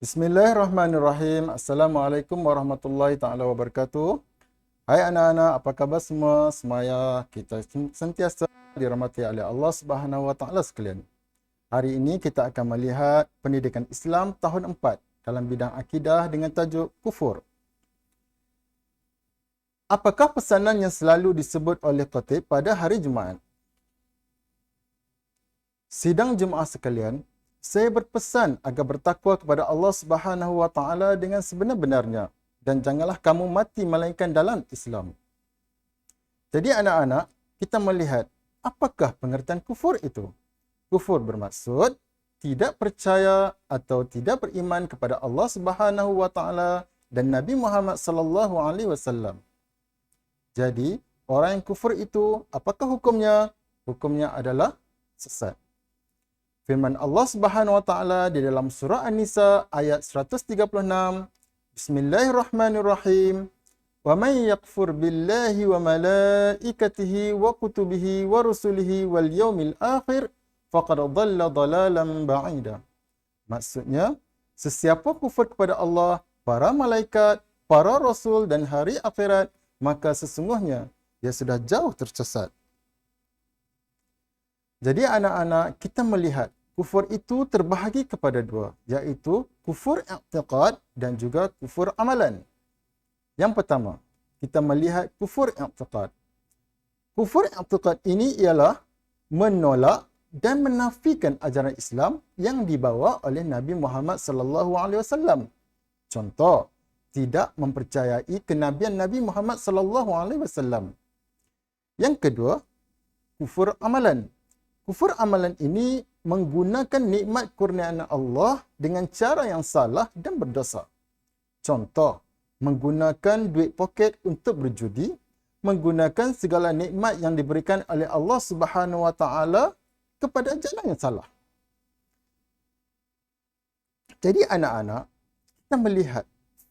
Bismillahirrahmanirrahim. Assalamualaikum warahmatullahi taala wabarakatuh. Hai anak-anak, apa khabar semua? Semaya kita sentiasa dirahmati oleh Allah Subhanahu wa taala sekalian. Hari ini kita akan melihat pendidikan Islam tahun 4 dalam bidang akidah dengan tajuk kufur. Apakah pesanan yang selalu disebut oleh khatib pada hari Jumaat? Sidang Jumaat sekalian, saya berpesan agar bertakwa kepada Allah Subhanahu wa taala dengan sebenar-benarnya dan janganlah kamu mati melainkan dalam Islam. Jadi anak-anak, kita melihat apakah pengertian kufur itu? Kufur bermaksud tidak percaya atau tidak beriman kepada Allah Subhanahu wa taala dan Nabi Muhammad sallallahu alaihi wasallam. Jadi, orang yang kufur itu apakah hukumnya? Hukumnya adalah sesat. Firman Allah Subhanahu wa taala di dalam surah An-Nisa ayat 136, Bismillahirrahmanirrahim. Wa may yakfur billahi wa malaikatihi wa kutubihi wa rusulihi wal yaumil akhir faqad dhalla dhalalan ba'ida. Maksudnya, sesiapa kufur kepada Allah, para malaikat, para rasul dan hari akhirat, maka sesungguhnya dia sudah jauh tersesat. Jadi anak-anak, kita melihat kufur itu terbahagi kepada dua, iaitu kufur i'tiqad dan juga kufur amalan. Yang pertama, kita melihat kufur i'tiqad. Kufur i'tiqad ini ialah menolak dan menafikan ajaran Islam yang dibawa oleh Nabi Muhammad sallallahu alaihi wasallam. Contoh, tidak mempercayai kenabian Nabi Muhammad sallallahu alaihi wasallam. Yang kedua, kufur amalan. Kufur amalan ini menggunakan nikmat kurniaan Allah dengan cara yang salah dan berdosa. Contoh, menggunakan duit poket untuk berjudi, menggunakan segala nikmat yang diberikan oleh Allah Subhanahu wa taala kepada jalan yang salah. Jadi anak-anak, kita melihat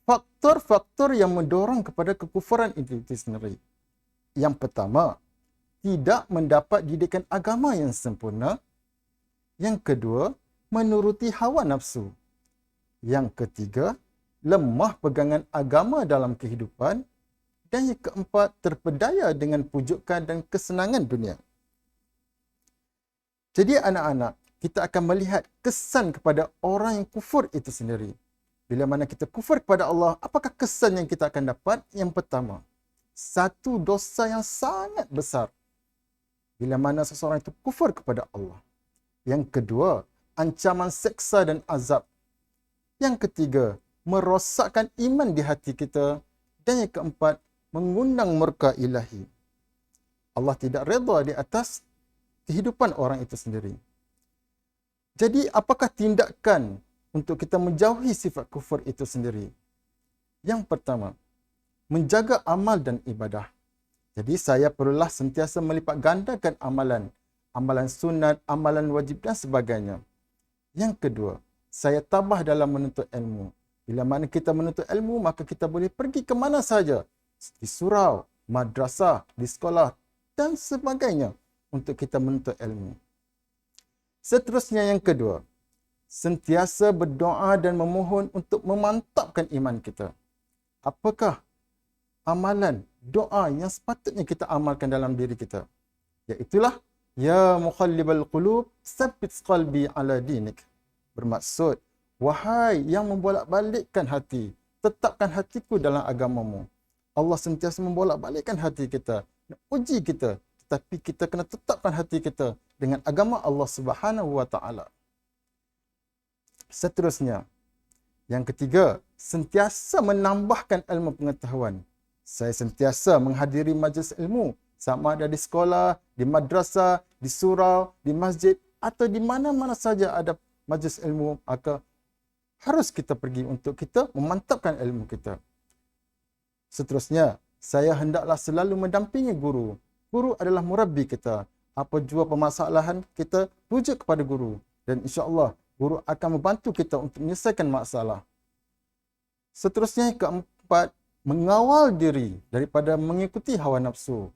faktor-faktor yang mendorong kepada kekufuran itu sendiri. Yang pertama, tidak mendapat didikan agama yang sempurna. Yang kedua, menuruti hawa nafsu. Yang ketiga, lemah pegangan agama dalam kehidupan. Dan yang keempat, terpedaya dengan pujukan dan kesenangan dunia. Jadi anak-anak, kita akan melihat kesan kepada orang yang kufur itu sendiri. Bila mana kita kufur kepada Allah, apakah kesan yang kita akan dapat? Yang pertama, satu dosa yang sangat besar bila mana seseorang itu kufur kepada Allah. Yang kedua, ancaman seksa dan azab. Yang ketiga, merosakkan iman di hati kita. Dan yang keempat, mengundang murka ilahi. Allah tidak redha di atas kehidupan orang itu sendiri. Jadi, apakah tindakan untuk kita menjauhi sifat kufur itu sendiri? Yang pertama, menjaga amal dan ibadah. Jadi saya perlulah sentiasa melipat gandakan amalan. Amalan sunat, amalan wajib dan sebagainya. Yang kedua, saya tabah dalam menuntut ilmu. Bila mana kita menuntut ilmu, maka kita boleh pergi ke mana saja. Di surau, madrasah, di sekolah dan sebagainya untuk kita menuntut ilmu. Seterusnya yang kedua, sentiasa berdoa dan memohon untuk memantapkan iman kita. Apakah amalan, doa yang sepatutnya kita amalkan dalam diri kita? Iaitulah, Ya muqallibal qulub, tsabbit qalbi ala dinik. Bermaksud, wahai yang membolak-balikkan hati, tetapkan hatiku dalam agamamu. Allah sentiasa membolak-balikkan hati kita, uji kita, tetapi kita kena tetapkan hati kita dengan agama Allah Subhanahu wa taala. Seterusnya, yang ketiga, sentiasa menambahkan ilmu pengetahuan. Saya sentiasa menghadiri majlis ilmu, sama ada di sekolah, di madrasah, di surau, di masjid atau di mana-mana saja ada majlis ilmu, maka harus kita pergi untuk kita memantapkan ilmu kita. Seterusnya, saya hendaklah selalu mendampingi guru Guru adalah murabbi kita. Apa jua permasalahan, kita rujuk kepada guru. Dan insya-Allah guru akan membantu kita untuk menyelesaikan masalah. Seterusnya, keempat, mengawal diri daripada mengikuti hawa nafsu.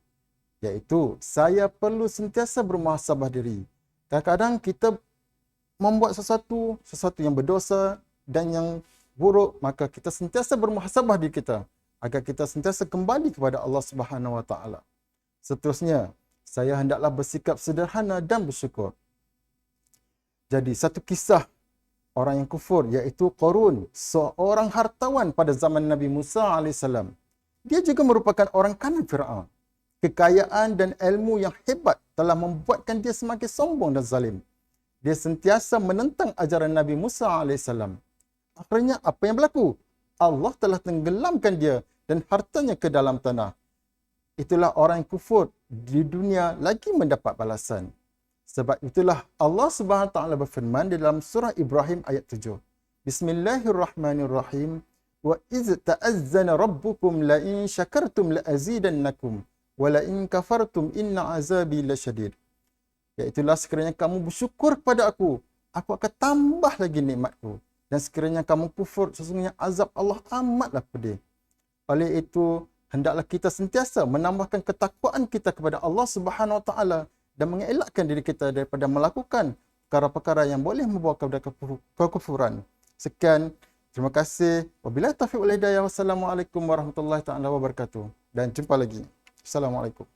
Iaitu, saya perlu sentiasa bermuhasabah diri. Kadang-kadang kita membuat sesuatu yang berdosa dan yang buruk, maka kita sentiasa bermuhasabah diri kita agar kita sentiasa kembali kepada Allah Subhanahu Wa Taala. Seterusnya, saya hendaklah bersikap sederhana dan bersyukur. Jadi, satu kisah orang yang kufur, iaitu Qarun, seorang hartawan pada zaman Nabi Musa AS. Dia juga merupakan orang kanan Fir'aun. Kekayaan dan ilmu yang hebat telah membuatkan dia semakin sombong dan zalim. Dia sentiasa menentang ajaran Nabi Musa AS. Akhirnya, apa yang berlaku? Allah telah tenggelamkan dia dan hartanya ke dalam tanah. Itulah orang yang kufur di dunia lagi mendapat balasan. Sebab itulah Allah Subhanahu Wa Taala berfirman di dalam surah Ibrahim ayat 7. Bismillahirrahmanirrahim. Wa iz ta'azzana rabbukum la in syakartum la azidannakum wa la in kafartum inna azabi lasyadid. Iaitulah sekiranya kamu bersyukur kepada aku akan tambah lagi nikmatku. Dan sekiranya kamu kufur, sesungguhnya azab Allah amatlah pedih. Oleh itu, hendaklah kita sentiasa menambahkan ketakwaan kita kepada Allah Subhanahu Wa Taala dan mengelakkan diri kita daripada melakukan perkara-perkara yang boleh membawa kepada kekufuran. Sekian, terima kasih. Wabillahi taufiq wal hidayah. Wassalamualaikum warahmatullahi taala wabarakatuh. Dan jumpa lagi. Assalamualaikum.